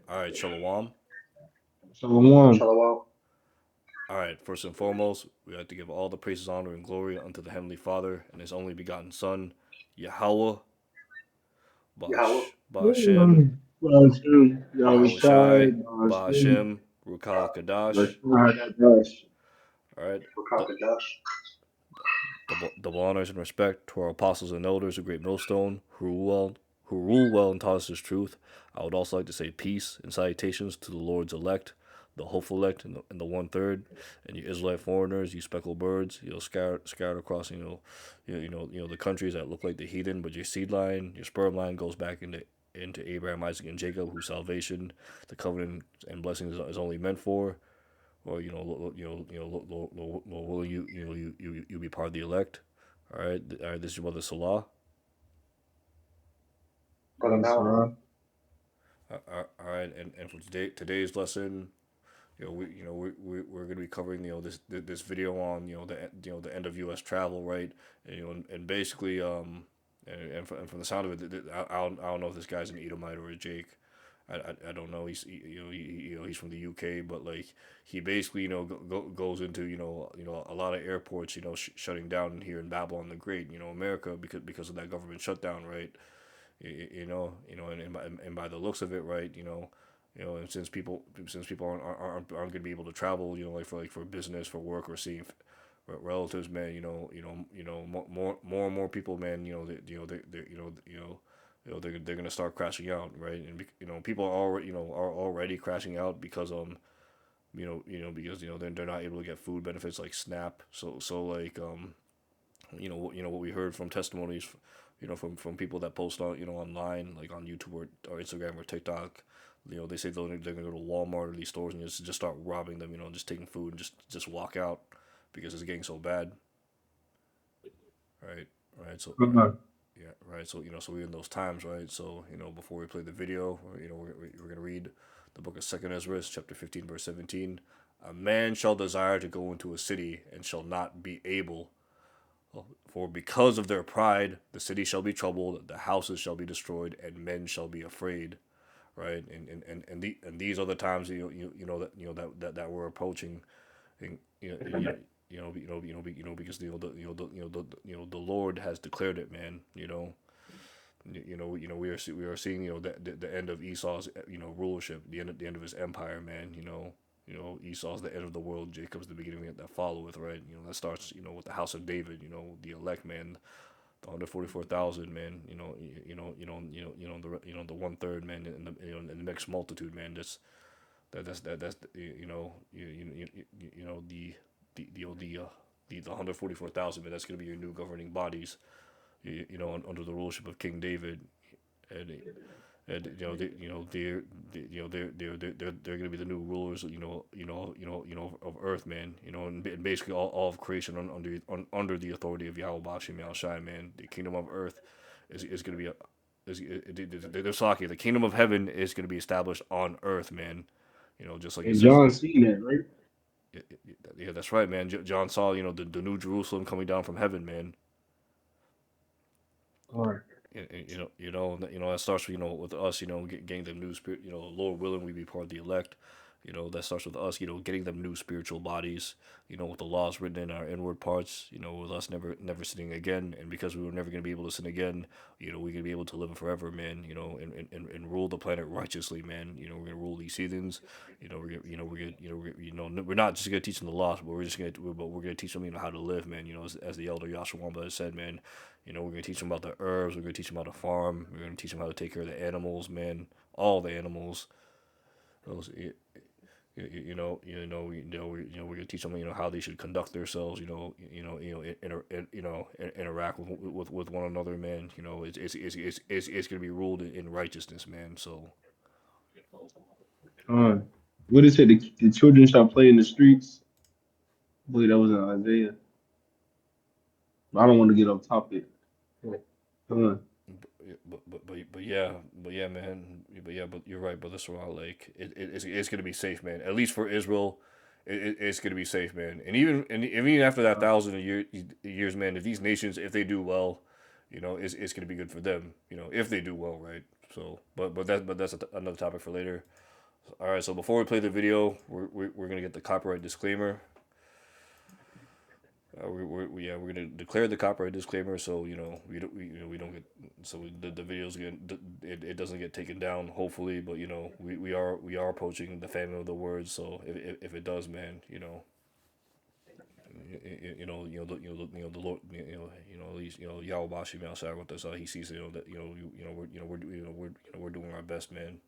All right, Shalom. Shalom. Shalom. All right, first and foremost, we have to give all the praises, honor, and glory unto the Heavenly Father and His only begotten Son, Yahweh, Yahweh. Ba'ashem, Bashim, Yahweh Shai, Yahushai, Bashim, Ba'ashem, Rukal Kadash. Rashad, Dash. All right, the, Wakakadash. double honors and respect to our apostles and elders of Great Millstone who rule well and taught us His truth. I would also like to say peace and salutations to the Lord's elect, the hopeful elect, and the one third, and you Israelite foreigners, you speckled birds, scattered across, the countries that look like the heathen, but your seed line, your sperm line goes back into Abraham, Isaac, and Jacob, whose salvation, the covenant and blessings is only meant for. Or will you be part of the elect? All right. This is your mother Salah. Brother Yes, Malachi. sir. All right, and for today's lesson, we're going to be covering this video on the end of U.S. travel, right? And basically and from the sound of it, I don't know if this guy's an Edomite or a Jake. I don't know. He's from the UK, but like he basically goes into a lot of airports shutting down here in Babylon the Great, America, because of that government shutdown, right? And by the looks of it, right, and since people aren't going to be able to travel, like for business, for work, or seeing relatives, man, more and more people, man, they're gonna start crashing out, right? And people are already crashing out because because they're not able to get food benefits like SNAP. So like what we heard from testimonies, from people that post on online, like on YouTube or Instagram or TikTok. They say they're gonna go to Walmart or these stores and just start robbing them. Just taking food and just walk out because it's getting so bad. Right, right. So right, Uh-huh. yeah, right. So so we're in those times, right? So before we play the video, we're gonna read the book of Second Esdras, chapter 15, verse 17. A man shall desire to go into a city and shall not be able. For because of their pride, the city shall be troubled, the houses shall be destroyed, and men shall be afraid. Right, and these are the times that we're approaching, and, because the Lord has declared it, man. We are seeing the end of Esau's rulership, the end of his empire, man. Esau's the end of the world, Jacob's the beginning that followeth, right? That starts with the house of David, the elect, man, the 144,000, man. The one third, man, in the mixed multitude, man. That's the 144,000, man. That's gonna be your new governing bodies, under the rulership of King David, and and they're gonna be the new rulers, of Earth, man. And basically all of creation under the authority of Yahweh Bashim Yahushai, man. The kingdom of Earth is gonna be they're talking. The kingdom of heaven is gonna be established on Earth, man. Just like it And says. John seen that, right? Yeah, that's right, man. John saw, the new Jerusalem coming down from heaven, man. All right. That starts, with us, getting them new spirit, Lord willing, we be part of the elect. That starts with us, getting them new spiritual bodies, with the laws written in our inward parts, with us never sinning again. And because we were never going to be able to sin again, we're going to be able to live forever, man, and rule the planet righteously, man. We're going to rule these heathens. We're not just going to teach them the laws, but we're going to teach them, how to live, man. As the elder Yashua has said, man. We're gonna teach them about the herbs. We're gonna teach them how to farm. We're gonna teach them how to take care of the animals, man. All the animals. Those, we're gonna teach them, how they should conduct themselves. Interact with one another, man. It's gonna be ruled in righteousness, man. So Uh, what it said, the children shall play in the streets. I believe that was in Isaiah. I don't want to get off topic. Uh, but yeah, man. But you're right, but this one, like it's gonna be safe, man. At least for Israel, it's gonna be safe, man. And even after that thousand years, man, if these nations, if they do well, it's gonna be good for them. If they do well, right? So, but that's another topic for later. All right, so before we play the video, we're gonna get the copyright disclaimer. We're gonna declare the copyright disclaimer, so we don't get, so the videos it doesn't get taken down, hopefully, but we are approaching the famine of the words, so if it does, man, the Lord, at least Yahweh Bashi outside with us, he sees that we're doing our best, man.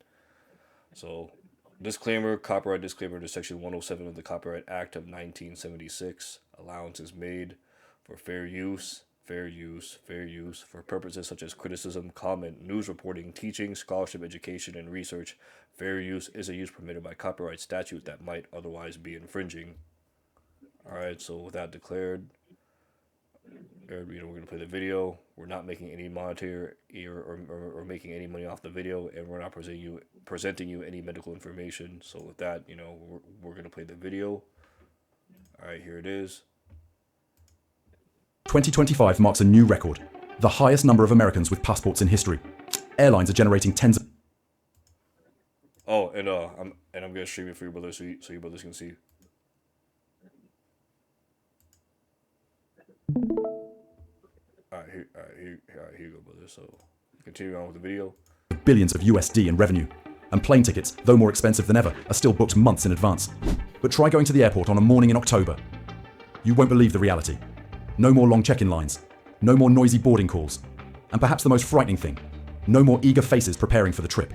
So, disclaimer, copyright disclaimer to Section 107 of the Copyright Act of 1976. Allowance is made for fair use for purposes such as criticism, comment, news reporting, teaching, scholarship, education, and research. Fair use is a use permitted by copyright statute that might otherwise be infringing. Alright, so with that declared, we're going to play the video. We're not making any monetary or making any money off the video, and we're not presenting you any medical information. So with that, we're going to play the video. All right, here it is. 2025 marks a new record, the highest number of Americans with passports in history. Airlines are generating tens of... Oh, and I'm going to stream it for your brothers so your brothers can see. All right, here you go, brother. So, continue on with the video. Billions of USD in revenue. And plane tickets, though more expensive than ever, are still booked months in advance. But try going to the airport on a morning in October. You won't believe the reality. No more long check-in lines. No more noisy boarding calls. And perhaps the most frightening thing, no more eager faces preparing for the trip.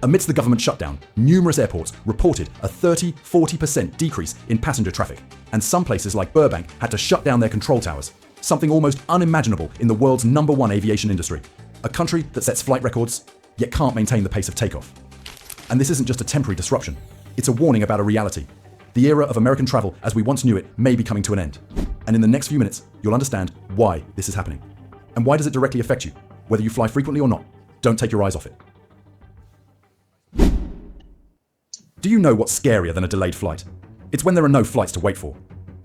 Amidst the government shutdown, numerous airports reported a 30-40% decrease in passenger traffic. And some places like Burbank had to shut down their control towers. Something almost unimaginable in the world's #1 aviation industry. A country that sets flight records, yet can't maintain the pace of takeoff. And this isn't just a temporary disruption. It's a warning about a reality. The era of American travel as we once knew it may be coming to an end. And in the next few minutes, you'll understand why this is happening. And why does it directly affect you, whether you fly frequently or not? Don't take your eyes off it. Do you know what's scarier than a delayed flight? It's when there are no flights to wait for.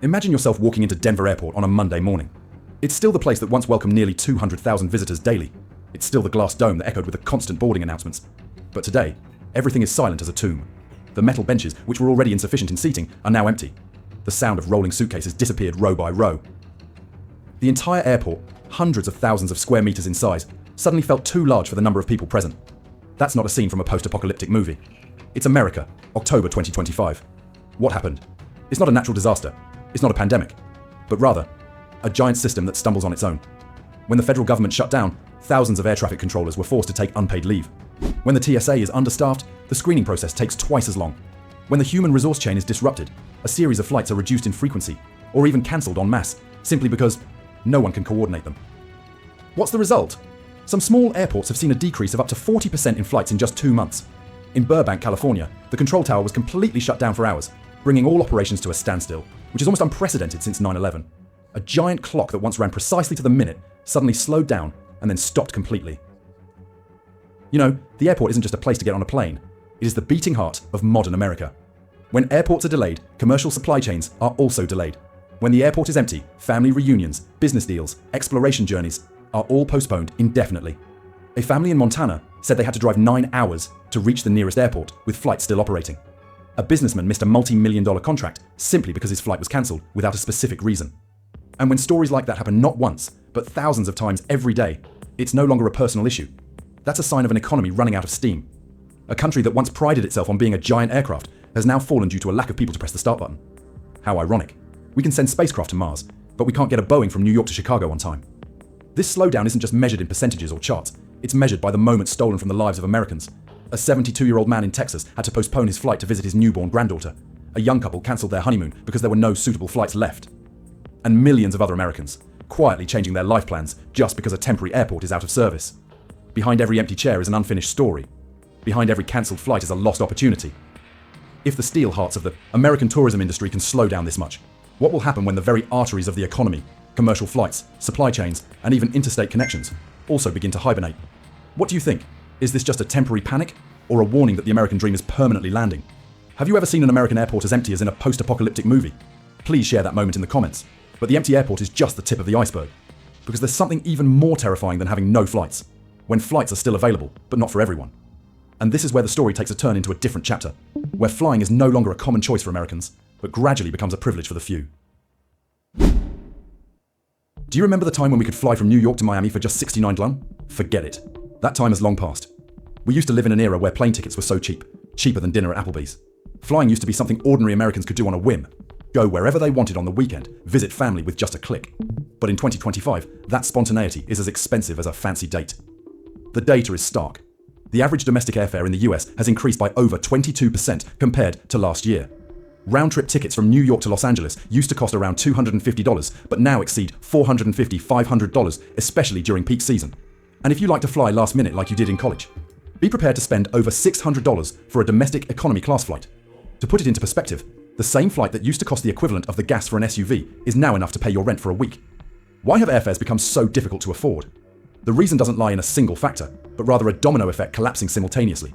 Imagine yourself walking into Denver Airport on a Monday morning. It's still the place that once welcomed nearly 200,000 visitors daily. It's still the glass dome that echoed with the constant boarding announcements. But today, everything is silent as a tomb. The metal benches, which were already insufficient in seating, are now empty. The sound of rolling suitcases disappeared row by row. The entire airport, hundreds of thousands of square meters in size, suddenly felt too large for the number of people present. That's not a scene from a post-apocalyptic movie. It's America, October 2025. What happened? It's not a natural disaster. It's not a pandemic. But rather, a giant system that stumbles on its own. When the federal government shut down, thousands of air traffic controllers were forced to take unpaid leave. When the TSA is understaffed, the screening process takes twice as long. When the human resource chain is disrupted, a series of flights are reduced in frequency, or even cancelled en masse, simply because no one can coordinate them. What's the result? Some small airports have seen a decrease of up to 40% in flights in just 2 months. In Burbank, California, the control tower was completely shut down for hours, bringing all operations to a standstill, which is almost unprecedented since 9/11. A giant clock that once ran precisely to the minute suddenly slowed down and then stopped completely. You know, the airport isn't just a place to get on a plane. It is the beating heart of modern America. When airports are delayed, commercial supply chains are also delayed. When the airport is empty, family reunions, business deals, exploration journeys are all postponed indefinitely. A family in Montana said they had to drive 9 hours to reach the nearest airport with flights still operating. A businessman missed a multi-million-dollar contract simply because his flight was cancelled without a specific reason. And when stories like that happen not once, but thousands of times every day, it's no longer a personal issue. That's a sign of an economy running out of steam. A country that once prided itself on being a giant aircraft has now fallen due to a lack of people to press the start button. How ironic. We can send spacecraft to Mars, but we can't get a Boeing from New York to Chicago on time. This slowdown isn't just measured in percentages or charts, it's measured by the moments stolen from the lives of Americans. A 72-year-old man in Texas had to postpone his flight to visit his newborn granddaughter. A young couple cancelled their honeymoon because there were no suitable flights left. And millions of other Americans, quietly changing their life plans just because a temporary airport is out of service. Behind every empty chair is an unfinished story. Behind every cancelled flight is a lost opportunity. If the steel hearts of the American tourism industry can slow down this much, what will happen when the very arteries of the economy, commercial flights, supply chains, and even interstate connections also begin to hibernate? What do you think? Is this just a temporary panic, or a warning that the American dream is permanently landing? Have you ever seen an American airport as empty as in a post-apocalyptic movie? Please share that moment in the comments. But the empty airport is just the tip of the iceberg. Because there's something even more terrifying than having no flights. When flights are still available, but not for everyone. And this is where the story takes a turn into a different chapter, where flying is no longer a common choice for Americans, but gradually becomes a privilege for the few. Do you remember the time when we could fly from New York to Miami for just $69? Forget it. That time has long passed. We used to live in an era where plane tickets were so cheap, cheaper than dinner at Applebee's. Flying used to be something ordinary Americans could do on a whim. Go wherever they wanted on the weekend, visit family with just a click. But in 2025, that spontaneity is as expensive as a fancy date. The data is stark. The average domestic airfare in the US has increased by over 22% compared to last year. Round-trip tickets from New York to Los Angeles used to cost around $250, but now exceed $450, $500, especially during peak season. And if you like to fly last minute like you did in college, be prepared to spend over $600 for a domestic economy class flight. To put it into perspective, the same flight that used to cost the equivalent of the gas for an SUV is now enough to pay your rent for a week. Why have airfares become so difficult to afford? The reason doesn't lie in a single factor, but rather a domino effect collapsing simultaneously.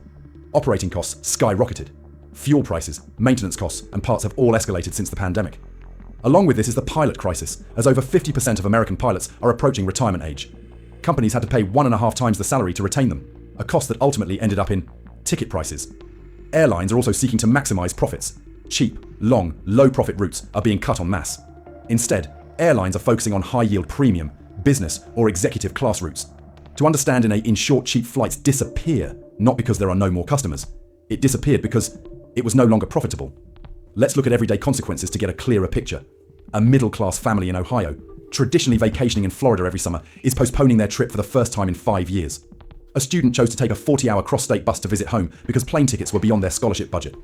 Operating costs skyrocketed. Fuel prices, maintenance costs, and parts have all escalated since the pandemic. Along with this is the pilot crisis, as over 50% of American pilots are approaching retirement age. Companies had to pay 1.5 times the salary to retain them, a cost that ultimately ended up in ticket prices. Airlines are also seeking to maximize profits. Cheap, long, low-profit routes are being cut en masse. Instead, airlines are focusing on high-yield premium, business, or executive class routes. To understand in short, cheap flights disappear, not because there are no more customers. It disappeared because it was no longer profitable. Let's look at everyday consequences to get a clearer picture. A middle-class family in Ohio, traditionally vacationing in Florida every summer, is postponing their trip for the first time in 5 years. A student chose to take a 40-hour cross-state bus to visit home because plane tickets were beyond their scholarship budget.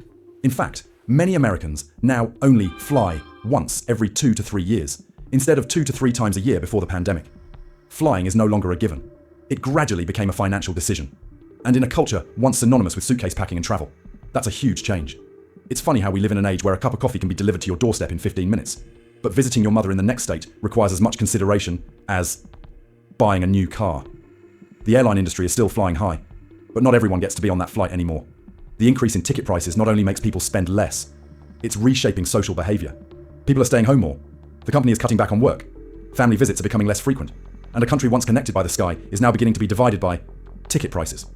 In fact, many Americans now only fly once every 2 to 3 years, instead of 2 to 3 times a year before the pandemic. Flying is no longer a given. It gradually became a financial decision. And in a culture once synonymous with suitcase packing and travel, that's a huge change. It's funny how we live in an age where a cup of coffee can be delivered to your doorstep in 15 minutes, but visiting your mother in the next state requires as much consideration as buying a new car. The airline industry is still flying high, but not everyone gets to be on that flight anymore. The increase in ticket prices not only makes people spend less, it's reshaping social behavior. People are staying home more. The company is cutting back on work. Family visits are becoming less frequent. And a country once connected by the sky is now beginning to be divided by ticket prices.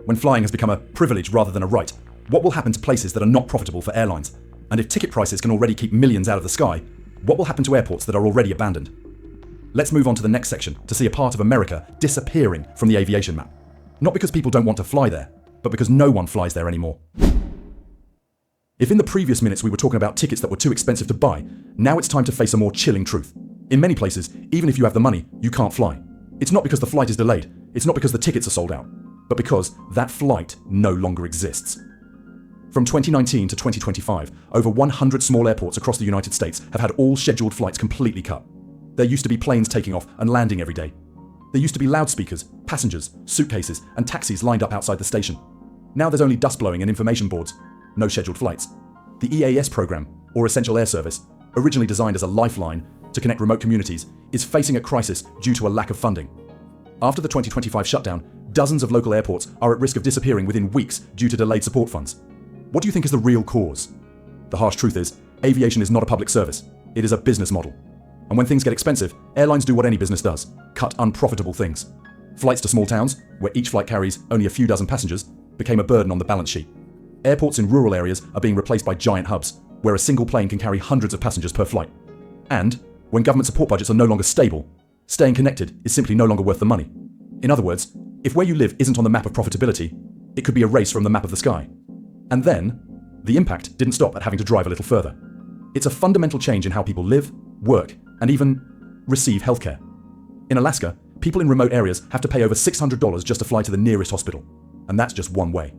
When flying has become a privilege rather than a right, what will happen to places that are not profitable for airlines? And if ticket prices can already keep millions out of the sky, what will happen to airports that are already abandoned? Let's move on to the next section to see a part of America disappearing from the aviation map. Not because people don't want to fly there, but because no one flies there anymore. If in the previous minutes we were talking about tickets that were too expensive to buy, now it's time to face a more chilling truth. In many places, even if you have the money, you can't fly. It's not because the flight is delayed, it's not because the tickets are sold out, but because that flight no longer exists. From 2019 to 2025, over 100 small airports across the United States have had all scheduled flights completely cut. There used to be planes taking off and landing every day. There used to be loudspeakers, passengers, suitcases, and taxis lined up outside the station. Now there's only dust blowing and information boards. No scheduled flights. The EAS program, or Essential Air Service, originally designed as a lifeline to connect remote communities, is facing a crisis due to a lack of funding. After the 2025 shutdown, dozens of local airports are at risk of disappearing within weeks due to delayed support funds. What do you think is the real cause? The harsh truth is, aviation is not a public service. It is a business model. And when things get expensive, airlines do what any business does: cut unprofitable things. Flights to small towns, where each flight carries only a few dozen passengers, became a burden on the balance sheet. Airports in rural areas are being replaced by giant hubs, where a single plane can carry hundreds of passengers per flight. And when government support budgets are no longer stable, staying connected is simply no longer worth the money. In other words, if where you live isn't on the map of profitability, it could be erased from the map of the sky. And then, the impact didn't stop at having to drive a little further. It's a fundamental change in how people live, work, and even receive healthcare. In Alaska, people in remote areas have to pay over $600 just to fly to the nearest hospital. And that's just one way.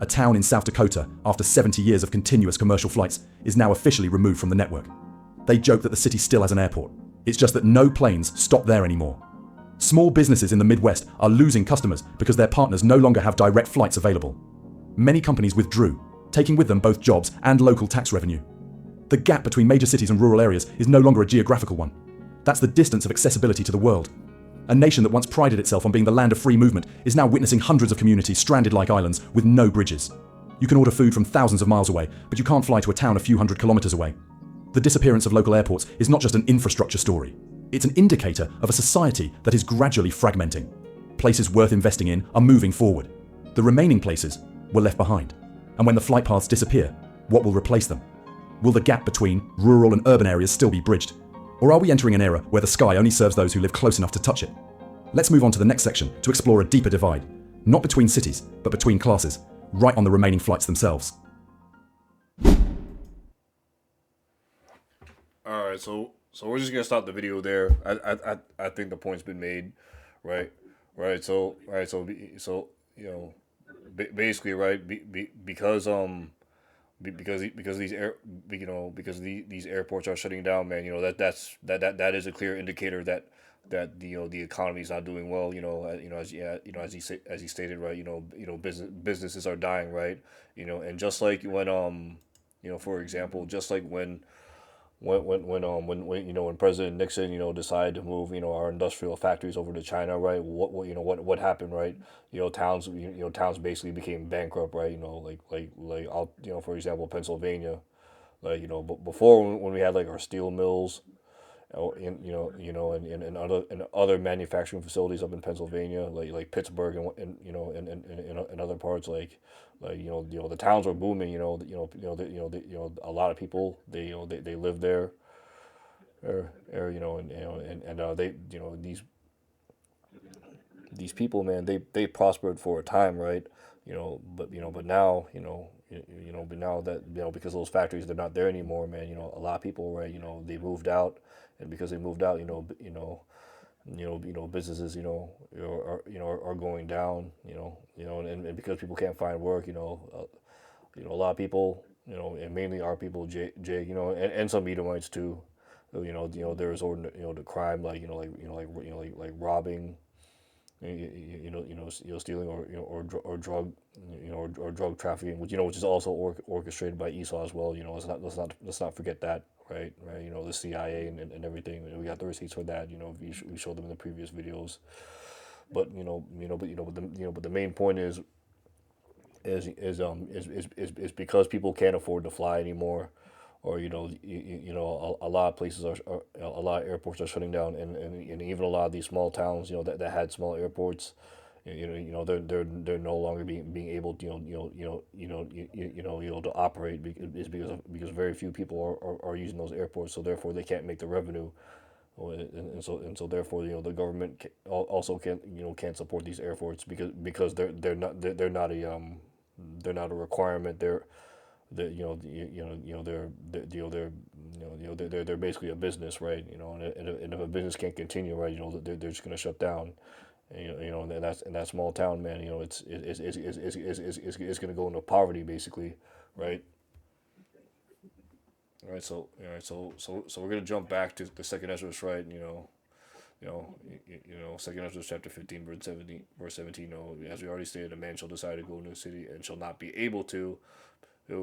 A town in South Dakota, after 70 years of continuous commercial flights, is now officially removed from the network. They joke that the city still has an airport. It's just that no planes stop there anymore. Small businesses in the Midwest are losing customers because their partners no longer have direct flights available. Many companies withdrew, taking with them both jobs and local tax revenue. The gap between major cities and rural areas is no longer a geographical one. That's the distance of accessibility to the world. A nation that once prided itself on being the land of free movement is now witnessing hundreds of communities stranded like islands with no bridges. You can order food from thousands of miles away, but you can't fly to a town a few hundred kilometers away. The disappearance of local airports is not just an infrastructure story. It's an indicator of a society that is gradually fragmenting. Places worth investing in are moving forward. The remaining places, were left behind? And when the flight paths disappear, what will replace them? Will the gap between rural and urban areas still be bridged? Or are we entering an era where the sky only serves those who live close enough to touch it? Let's move on to the next section to explore a deeper divide, not between cities, but between classes, right on the remaining flights themselves. All right, so we're just gonna stop the video there. I think the point's been made, right? Right. So basically, right? Because these airports are shutting down, man. That is a clear indicator that the economy is not doing well. As he stated, right. Businesses are dying, right. And just like when for example, just like when President Nixon decided to move our industrial factories over to China, right? What happened, right? Towns basically became bankrupt, right? I'll for example Pennsylvania, but before when we had like our steel mills, and other manufacturing facilities up in Pennsylvania, like Pittsburgh and other parts the towns were booming. A lot of people they live there, they these people, man, they prospered for a time, right? But now but now that because those factories they're not there anymore, man. A lot of people, right? They moved out, and because they moved out, businesses, are going down, and because people can't find work, a lot of people, and mainly our people, Jay, and some Edomites too, there is the crime, like robbing, stealing or drug, or drug trafficking, which is also orchestrated by Esau as well. Let's not forget that, right? The CIA and everything. We got the receipts for that. We showed them in the previous videos. But the main point is because people can't afford to fly anymore, or a lot of places a lot of airports are shutting down, and even a lot of these small towns that had small airports, they're no longer being able to to operate, because very few people are using those airports, so therefore they can't make the revenue. And so therefore the government also can't support these airports, because they're not a requirement. They're they're basically a business, right? And if a business can't continue, right, they're just gonna shut down. And, and that's in that small town, man. It's gonna go into poverty, basically, right? All right, so we're gonna jump back to the second Esdras, right? Second Esdras chapter 15, verse 17. As we already stated, a man shall decide to go into a city and shall not be able to.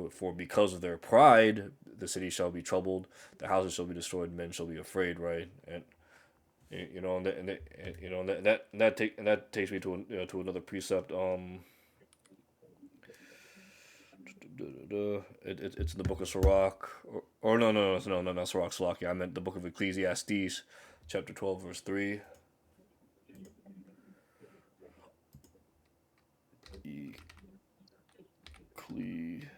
For because of their pride, the city shall be troubled, the houses shall be destroyed, men shall be afraid, right? And that takes me to another precept. It's in the book of Sirach, or no, not Sirach, Salakia. I meant the book of Ecclesiastes, chapter 12, verse 3. Ecclesiastes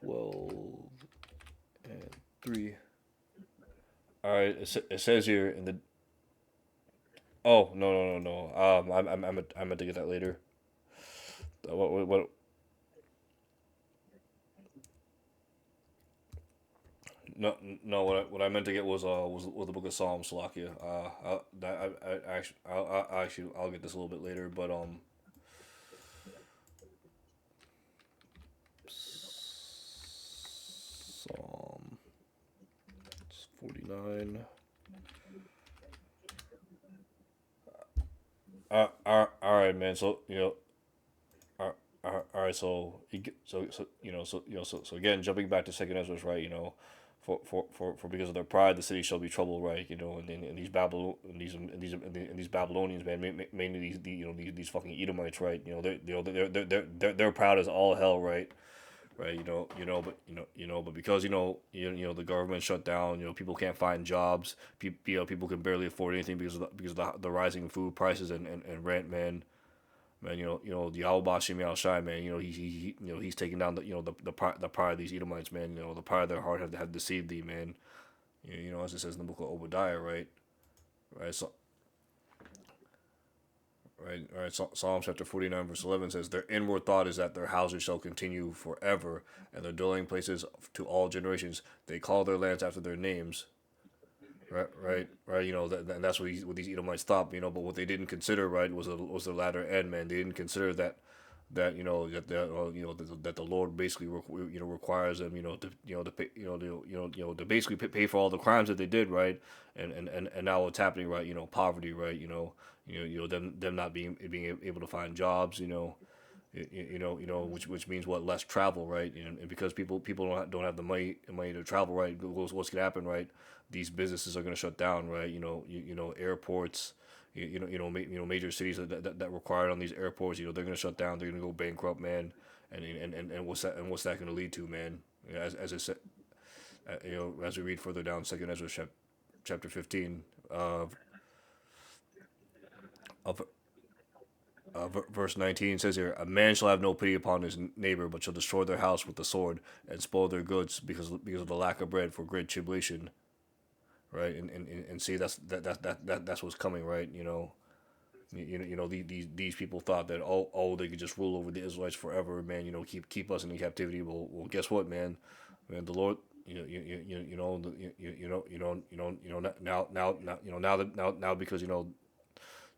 12 and 3. All right, it says here in the. Oh, no. I meant to get that later. What? No. What I meant to get was the book of Psalms, Salakia. I'll get this a little bit later, but Psalm 49. All right, man. So all right. So again, jumping back to second Ezra, right? For because of their pride, the city shall be troubled, right? And these these Babylonians, man, mainly these fucking Edomites, right? They're proud as all hell, right? right? But because the government shut down, people can't find jobs. People can barely afford anything because of the rising food prices and rent, man. Man, the Al Shimi Al Shai, man. He's taking down the pride of these Edomites, man. The pride of their heart have deceived thee, man. As it says in the book of Obadiah, right? Right. So, right. All right. Psalm chapter 49 verse 11 says, "Their inward thought is that their houses shall continue forever, and their dwelling places to all generations. They call their lands after their names." Right. And that's what these Edomites thought. But what they didn't consider, right, was the latter end, man. They didn't consider that the Lord basically requires them, to pay, to basically pay for all the crimes that they did, right, and now what's happening, right, poverty, right, them not being able to find jobs, which means what, less travel, right? And because people don't have the money to travel, right? What's gonna happen, right? These businesses are gonna shut down, right? Airports, major cities that require on these airports, they're gonna shut down. They're gonna go bankrupt, man. And what's that gonna lead to, man? As I said, as we read further down, Second Ezra chapter 15, of verse 19 says here, "A man shall have no pity upon his neighbor, but shall destroy their house with the sword and spoil their goods because of the lack of bread for great tribulation." Right, and see, that's what's coming, right? These people thought that, they could just rule over the Israelites forever, man. Keep us in captivity. Well, guess what, man? The Lord, now because Yahweh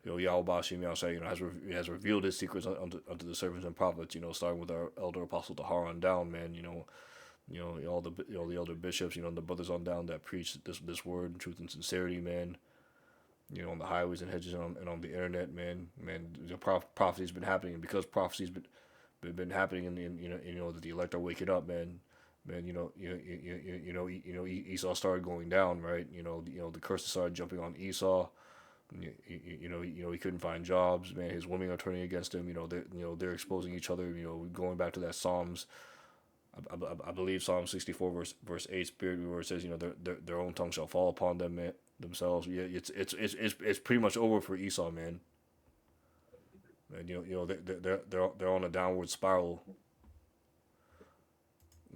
Shemi Yahshua, has revealed his secrets unto the servants and prophets, starting with our elder apostle Tahar on down, man. All the elder bishops, the brothers on down that preach this word, truth and sincerity, man. On the highways and hedges and on the internet, man. The prophecy's been happening, and because prophecy's been happening, and that the elect are waking up, man. Man, Esau started going down, right? The curses started jumping on Esau. He couldn't find jobs, man. His women are turning against him. They're exposing each other. Going back to that Psalms, I believe Psalm 64 verse 8 spirit, where it says, their own tongue shall fall upon them, man, themselves. Yeah, it's pretty much over for Esau, man. And they're on a downward spiral.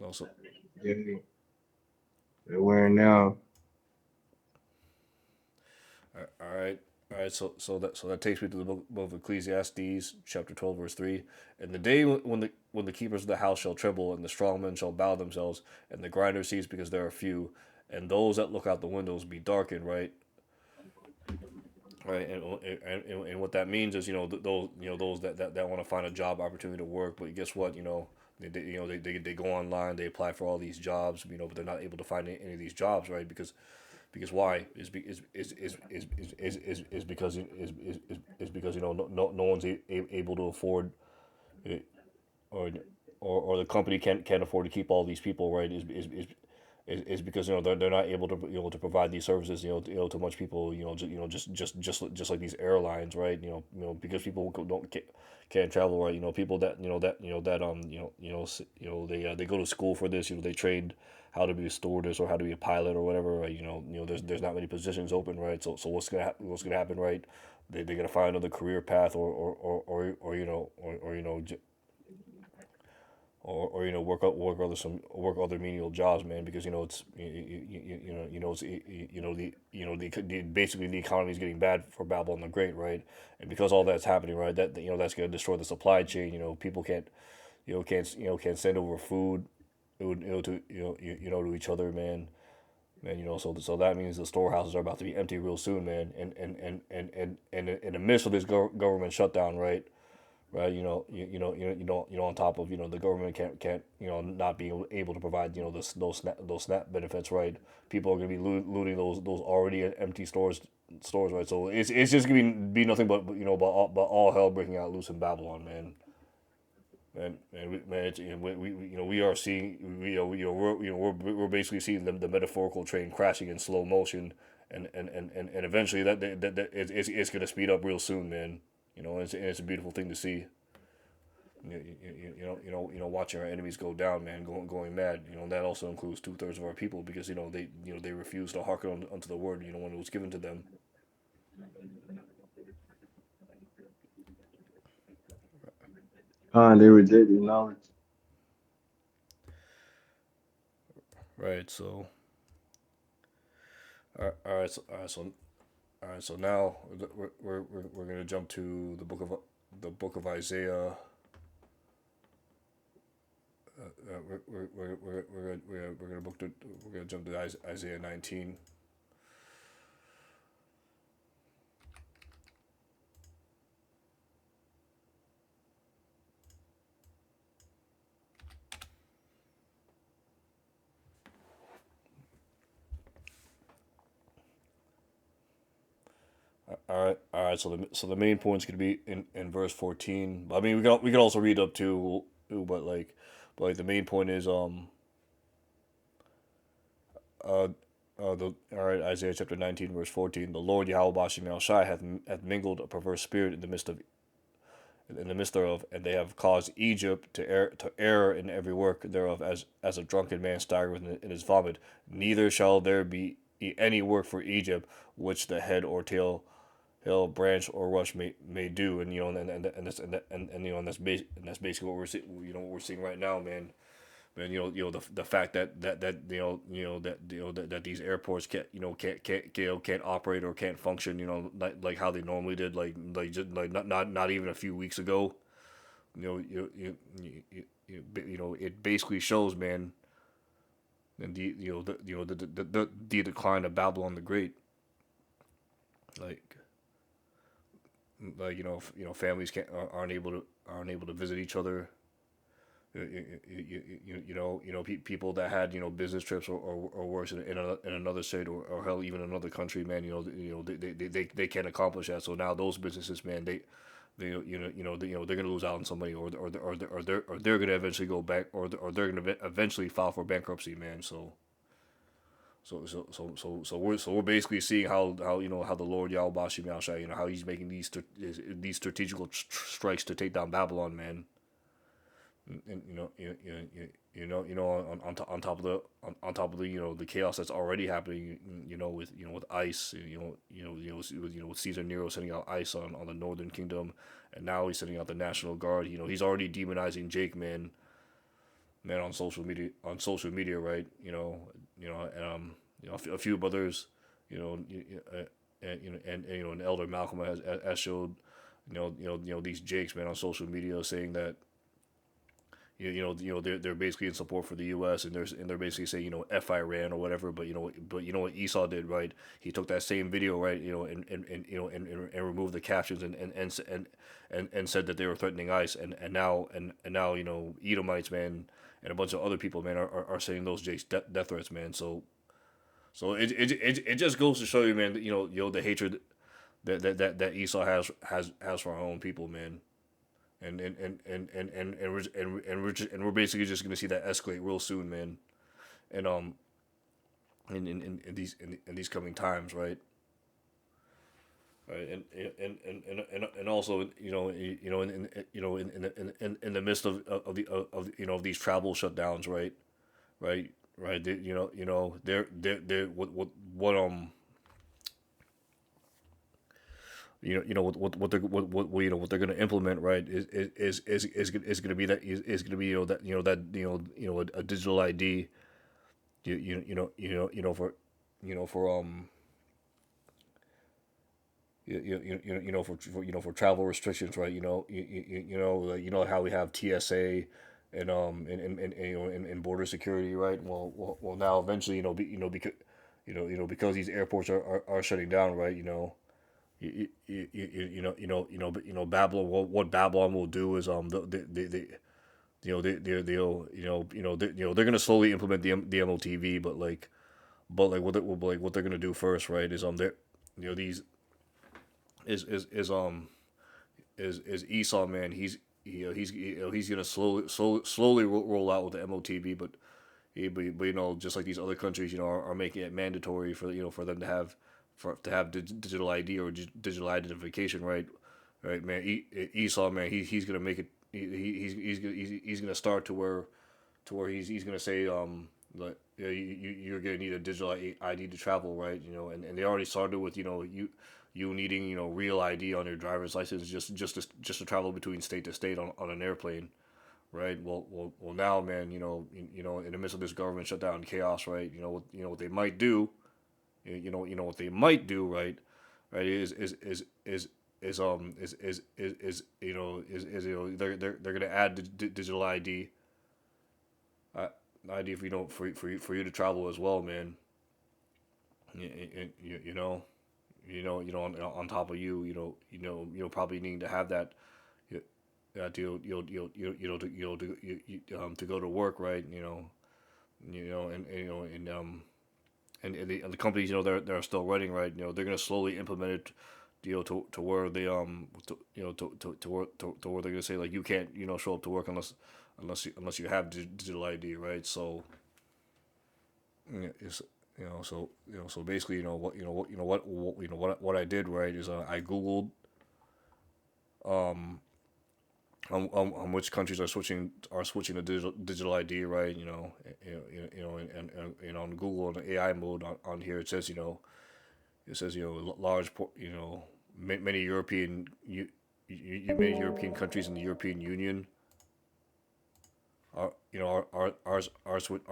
Also, Yeah, they're wearing now. all right. All right, so that takes me to the book of Ecclesiastes, chapter 12, verse 3. And the day when the keepers of the house shall tremble, and the strong men shall bow themselves, and the grinders cease because there are few, and those that look out the windows be darkened, right? Right, and what that means is, those that want to find a job opportunity to work, but guess what, they go online, they apply for all these jobs, but they're not able to find any of these jobs, right? Because why is because no one's able to afford it, or or the company can't afford to keep all these people, right? Is because they're not able to to provide these services, to much people, just like these airlines, right? Because people can't travel, right? People they go to school for this, they trained how to be a stewardess or how to be a pilot or whatever, right? There's not many positions open, right? So what's gonna happen, right? They're gonna find another career path, or work other menial jobs, man, because it's it's basically the economy is getting bad for Babylon the Great, right? And because all that's happening, right, that's going to destroy the supply chain. People can't send over food, to each other, man. Man, so that means the storehouses are about to be empty real soon, man. And in the midst of this government shutdown, right? Right, on top of the government can't not being able to provide those SNAP benefits, right? People are gonna be looting those already empty stores, right? So it's just gonna be nothing but all hell breaking out loose in Babylon, man. We are seeing, we're basically seeing the metaphorical train crashing in slow motion, and eventually it's gonna speed up real soon, man. It's a beautiful thing to see. watching our enemies go down, man, going mad. And that also includes 2/3 of our people because they refused to hearken unto the word, when it was given to them. They rejected knowledge. Right. So, all right. All right. So now we're gonna jump to the book of Isaiah. We're gonna jump to Isaiah 19. All right. So the main point's gonna be in verse 14. I mean, we can also read up to, but the main point is uh all right, Isaiah chapter 19 verse 14. The Lord Yahweh Bashim El Shai hath mingled a perverse spirit in the midst thereof, and they have caused Egypt to err in every work thereof, as a drunken man staggereth in his vomit. Neither shall there be any work for Egypt which the head or tail, hill, branch, or rush may do. And that's basically what we're seeing. What we're seeing right now, man. Man, the fact that that these airports can't operate or can't function, like how they normally did, just like not even a few weeks ago. It basically shows, man, and the decline of Babylon the Great. like families aren't able to visit each other. People that had business trips, or worse, in another state, or hell, even another country, man. They can't accomplish that. So now those businesses, man, they're gonna lose out on somebody, or they're gonna eventually go back, or they're gonna eventually file for bankruptcy, man. So we're basically seeing how the Lord Yahweh Bashim Yahshai, how he's making these strategical strikes to take down Babylon, man. And on top of the the chaos that's already happening, with ICE, with Caesar Nero sending out ICE on the Northern Kingdom, and now he's sending out the National Guard. He's already demonizing Jake, man, on social media, right? And a few brothers, and Elder Malcolm has showed, these Jakes, man, on social media, saying that they're basically in support for the U.S., and they're basically saying, F Iran or whatever. But what Esau did, right? He took that same video, right, and removed the captions, and said that they were threatening ICE, and now Edomites, man, and a bunch of other people, man, are saying those death threats, man. So it just goes to show you, man, that, the hatred that Esau has for our own people, man. And we're basically just gonna see that escalate real soon, man. And in these coming times, right? Right, and also, in the midst of these travel shutdowns, right? Right. They're what they're going to implement, right, is going to be a digital ID, for for travel restrictions, right? How we have TSA, and border security, right? Well, now eventually, because these airports are shutting down, right? But Babylon. What Babylon will do is they're gonna slowly implement the MOTV, but what they're gonna do first, right? Is they these is Esau, man. He's gonna slowly roll out with the MOTV, but just like these other countries, are making it mandatory for them to have digital ID or digital identification, right? Right, man. Esau, man, he's gonna make it. he's gonna start to where he's gonna say like yeah, you're gonna need a digital ID to travel, right? And they already started with you needing real ID on your driver's license just to travel between state to state on an airplane, right? Well now, man, in the midst of this government shutdown chaos, right? What they might do, what they might do, right, they're gonna add digital ID, uh, ID for for you to travel as well, man. You, you know, on top of you'll probably need to have that. To go to work, right? And the companies they're still running, right. They're gonna slowly implement it, to where they to where they're gonna say like you can't show up to work unless you have digital ID, right? So yeah, it's so basically what I did, right, is I googled on which countries are switching to digital ID, right? And on Google in AI mode on here it says large many many European countries in the European Union are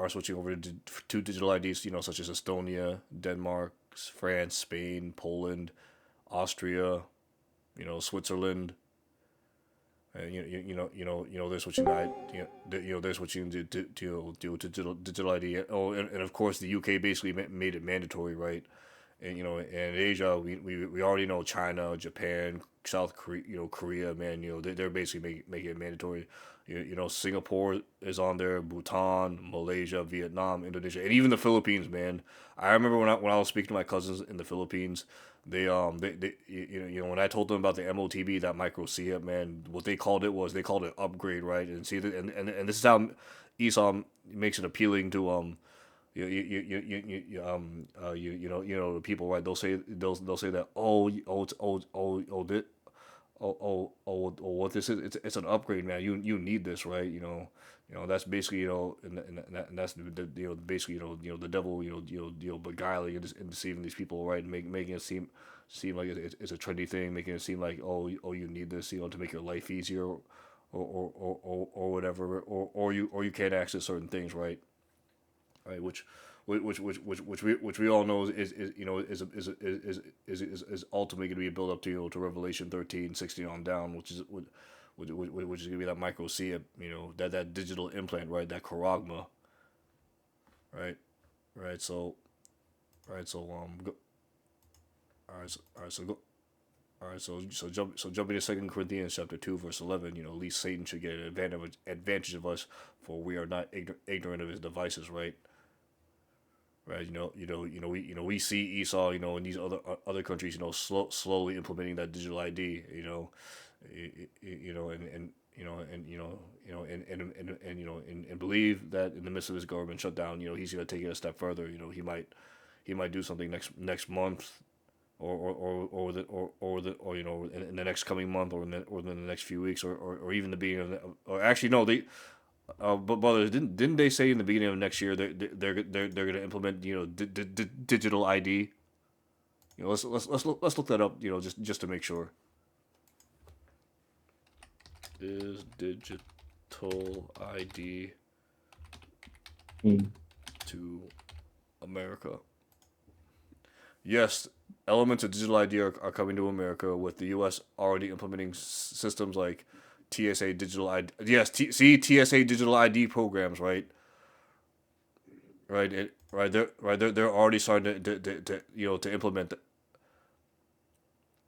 switching over to digital IDs, such as Estonia, Denmark, France, Spain, Poland, Austria, Switzerland. They're switching that. They're switching to digital ID. Oh, and of course the UK basically made it mandatory, right? And and Asia, we already know China, Japan, South Korea, Korea, man, they're basically making it mandatory. Singapore is on there, Bhutan, Malaysia, Vietnam, Indonesia, and even the Philippines, man. I remember when I was speaking to my cousins in the Philippines, they when I told them about the MOTB, that micro CF, man, what they called it upgrade, right? And see that, and this is how Esau makes it appealing to the people, right? They'll say that, what this is, it's an upgrade, man. You need this, right? That's basically and that's basically the devil, beguiling and deceiving these people, right? And making it seem like it's a trendy thing, making it seem like, you need this, to make your life easier, or whatever, or you can't access certain things, right? Right, which we all know is ultimately going to be built up to Revelation 13:16 on down, which is going to be that micro C, that digital implant, right, that charagma, right, right. So go, all right, so go. All right, so jumping to 2 Corinthians chapter 2 verse 11, at least Satan should get an advantage of us, for we are not ignorant of his devices, right? Right, we see Esau, in these other countries, slowly implementing that digital ID, and believe that in the midst of this government shutdown, he's gonna take it a step further. He might do something next month, or in the next coming month, or in the next few weeks, or even the beginning of or actually no, but brothers, didn't they say in the beginning of next year that they're going to implement digital ID? Let's look that up, just to make sure. Is digital ID to America? Yes, elements of digital ID are coming to America, with the U.S. already implementing systems like TSA digital ID. Yes, TSA digital ID programs, right? They're already starting to implement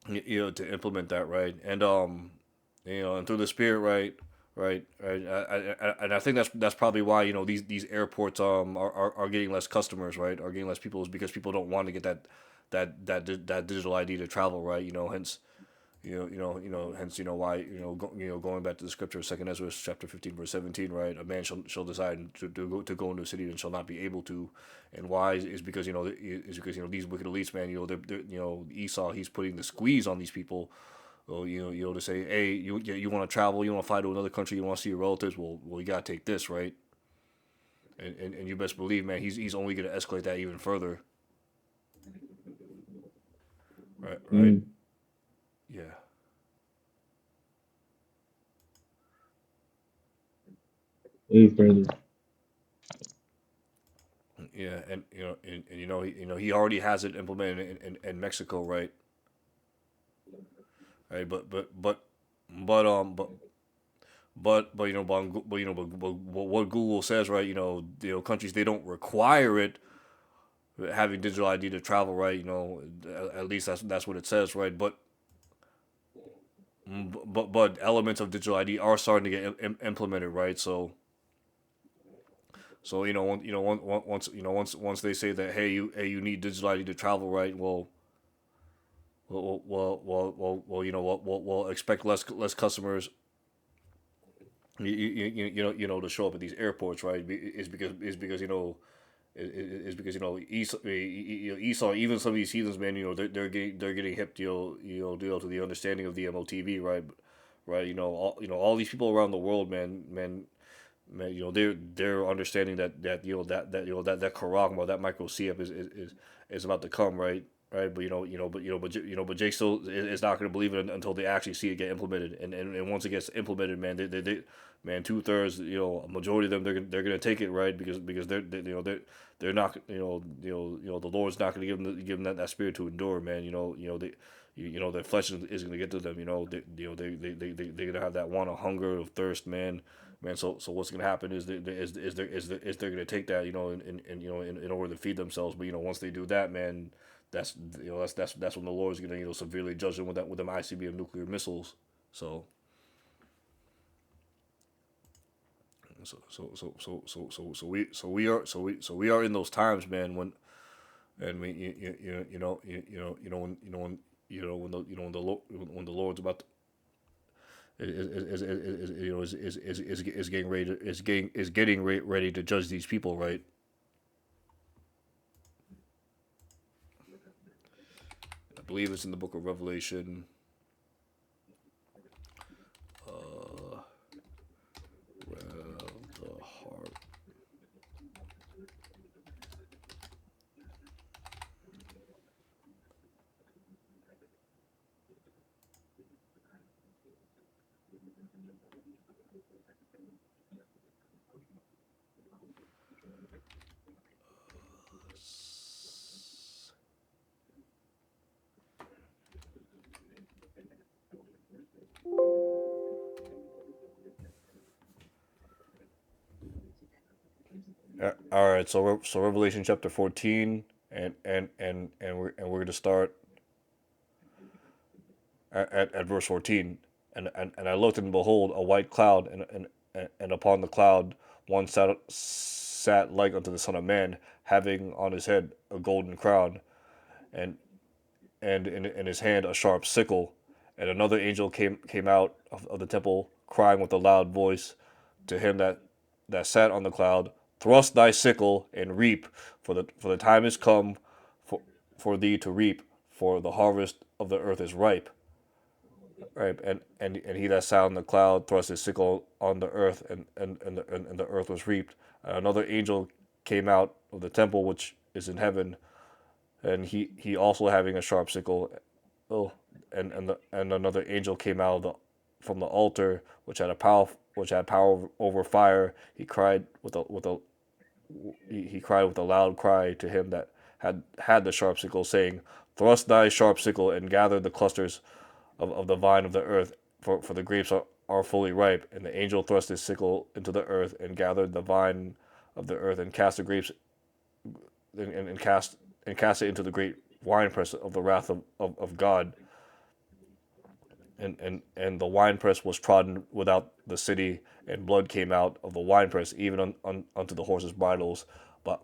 to implement that, right? And and through the spirit, right. And I think that's probably why these airports are getting less customers, right? Are getting less people, is because people don't want to get that digital ID to travel, right? Hence. Hence, why, going back to the scripture, 2 Esdras chapter 15 verse 17, right? A man shall decide to go into a city and shall not be able to, and why is because these wicked elites, man, Esau, he's putting the squeeze on these people, Well, to say, hey, you want to travel, you want to fly to another country, you want to see your relatives. Well, you gotta take this, right? And you best believe, man, he's only gonna escalate that even further, right? Right? Mm, Yeah, way further. yeah, and he already has it implemented in Mexico, right? Right, but but what Google says, right? Countries they don't require it having digital ID to travel, right? At least that's what it says, right? But elements of digital ID are starting to get implemented, right? So once they say that hey you need digital ID to travel, right? Well expect less customers to show up at these airports, right? Is because is because Esau, even some of these heathens, man, they're getting hip, to the understanding of the MOTV, right? Right, all these people around the world, man, they're understanding that Karagma, that micro CF is about to come, right? Right, but Jake still is not going to believe it until they actually see it get implemented, and once it gets implemented, man, man, 2/3, a majority of them, they're gonna take it, right? Because they're not, the Lord's not gonna give them that spirit to endure, man. Their flesh is gonna get to them. They're gonna have that want of hunger, of thirst, man. So what's gonna happen is they're gonna take that, in order to feed themselves. But once they do that, man, that's that's when the Lord's gonna severely judge them with them ICBM nuclear missiles. So we are in those times, man. And we when the Lord's about to, is getting ready to judge these people, right? I believe it's in the book of Revelation. The heart. All right, so Revelation chapter 14, and we're gonna start at verse 14. And I looked, and behold, a white cloud, and upon the cloud one sat like unto the Son of Man, having on his head a golden crown, and in his hand a sharp sickle. And another angel came out of the temple, crying with a loud voice to him that sat on the cloud, thrust thy sickle and reap, for the time is come for for thee to reap, for the harvest of the earth is ripe. Right, and he that sat on the cloud thrust his sickle on the earth, and the earth was reaped. And another angel came out of the temple which is in heaven, and he also having a sharp sickle. Oh, and another angel came out from the altar which had power over fire. He cried with a loud cry to him that had the sharp sickle, saying, "Thrust thy sharp sickle and gather the clusters of the vine of the earth, for the grapes are fully ripe." And the angel thrust his sickle into the earth and gathered the vine of the earth and cast the grapes and cast it into the great winepress of the wrath of God. And the winepress was trodden without the city, and blood came out of the winepress, even unto the horses' bridles, by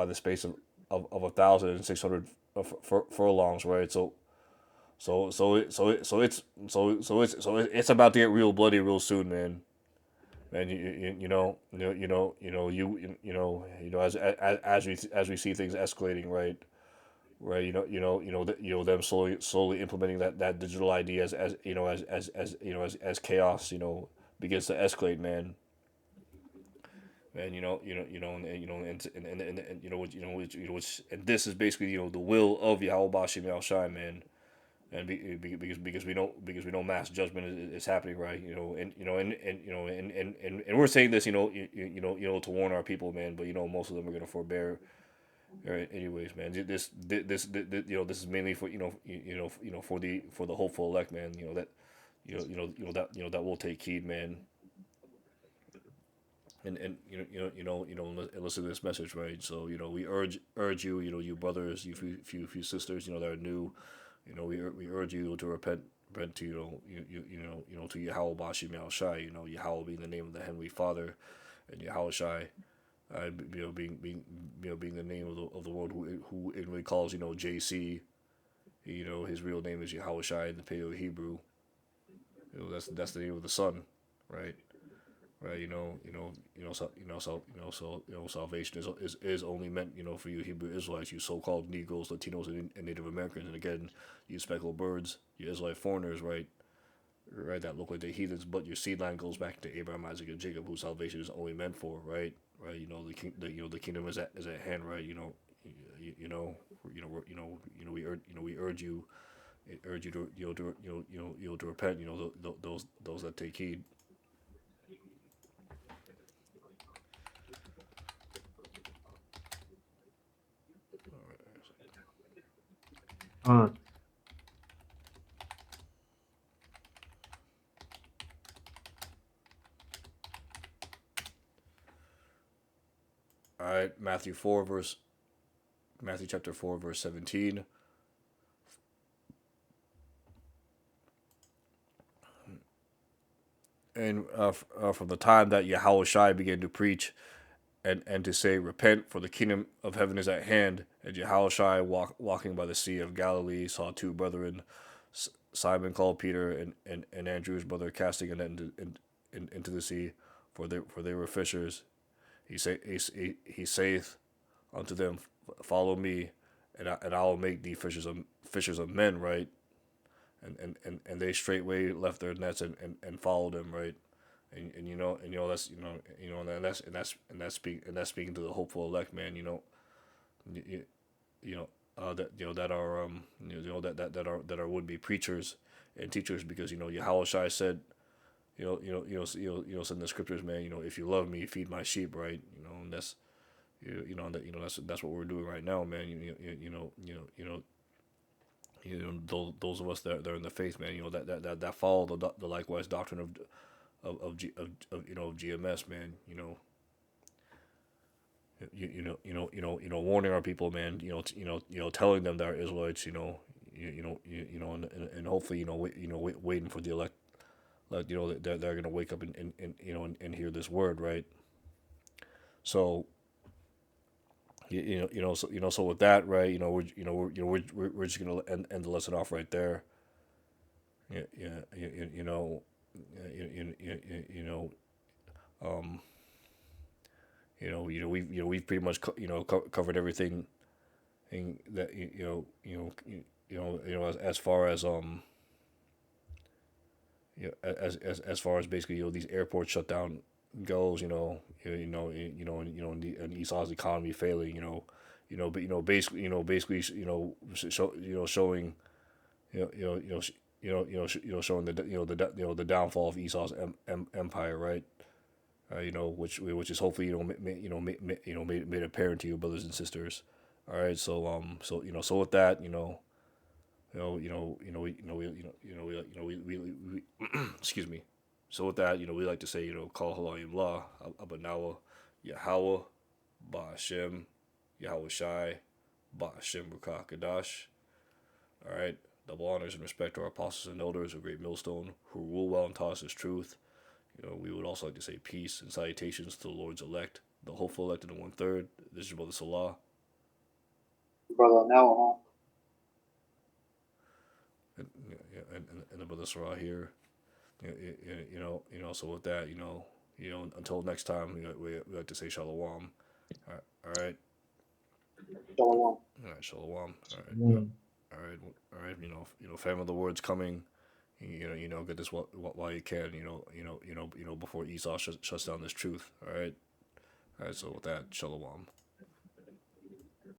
the space of 1,600 furlongs, right? So it's about to get real bloody real soon, man. Man, as we see things escalating, right? right? Them slowly implementing that digital ID as as chaos begins to escalate, man. And and this is basically the will of Yahweh Bashim Yahweh Shai, man. And because we know mass judgment is happening, right? And we're saying this, to warn our people, man. But most of them are gonna forbear. All right. Anyways, man, this is mainly for for the hopeful elect, man. That that will take heed, man. And and listen to this message, right? So we urge you, you brothers, you sisters, that are new, we urge you to repent to to Yahweh Bashim Yahweh Shai, Yahweh being the name of the Heavenly Father, and Yahweh Shai, being the name of the Lord who inwardly calls JC. His real name is Yahweh Shai in the Paleo Hebrew. That's the name of the Son, right? Right, salvation is only meant, for you Hebrew Israelites, you so-called Negroes, Latinos, and Native Americans, and again, you speckled birds, you Israelite foreigners, right, that look like the heathens, but your seed line goes back to Abraham, Isaac, and Jacob, whose salvation is only meant for, right, the kingdom is at hand, right, we urge you to to repent, those that take heed. Uh, All right, Matthew chapter 4 verse 17. And from the time that Yahweh Shai began to preach and to say, repent, for the kingdom of heaven is at hand. And Yahweh Shai walking by the sea of Galilee saw two brethren, Simon called Peter and Andrew's brother, casting a net into the sea, for they were fishers. He saith unto them, follow me, and I will make thee fishers of men, right? And they straightway left their nets and followed him, right? And that's and that's speaking to the hopeful elect, man. You, that that are that are would be preachers and teachers, because Yahweh Shai said, said in the scriptures, man, if you love me, feed my sheep, right? And that's that's what we're doing right now, man. Those of us that are in the faith, man, that follow the likewise doctrine of GMS, man. Warning our people, man. Telling them that are Israelites, and hopefully, waiting for the elect, that they're gonna wake up and hear this word, right? So, so with that, right, we're just gonna end the lesson off right there. Yeah, yeah, um, we've pretty much covered everything that as far as as far as basically these airports shut down goes, and Esau's economy failing, but basically showing showing the downfall of Esau's empire, right? Which is hopefully made apparent to you, brothers and sisters. All right, so with that, we excuse me. So with that, we like to say, call halayim la, abanawa, Yahweh, Ba'ashem, Yahweh Shai, Ba'ashem Rukah Kadash. All right, double honors and respect to our apostles and elders of Great Millstone, who rule well and taught us his truth. We would also like to say peace and salutations to the Lord's elect, the hopeful elect in the 1/3. This is your brother Salah. Brother Noah. And the brother Salah here. So with that, until next time, we like to say shalom. All right. Shalom. All right, shalom. All right, Mm. all right, all right. Family, the Lord's coming. Get this while you can. Before Esau shuts down this truth. All right. All right. So with that, shalom.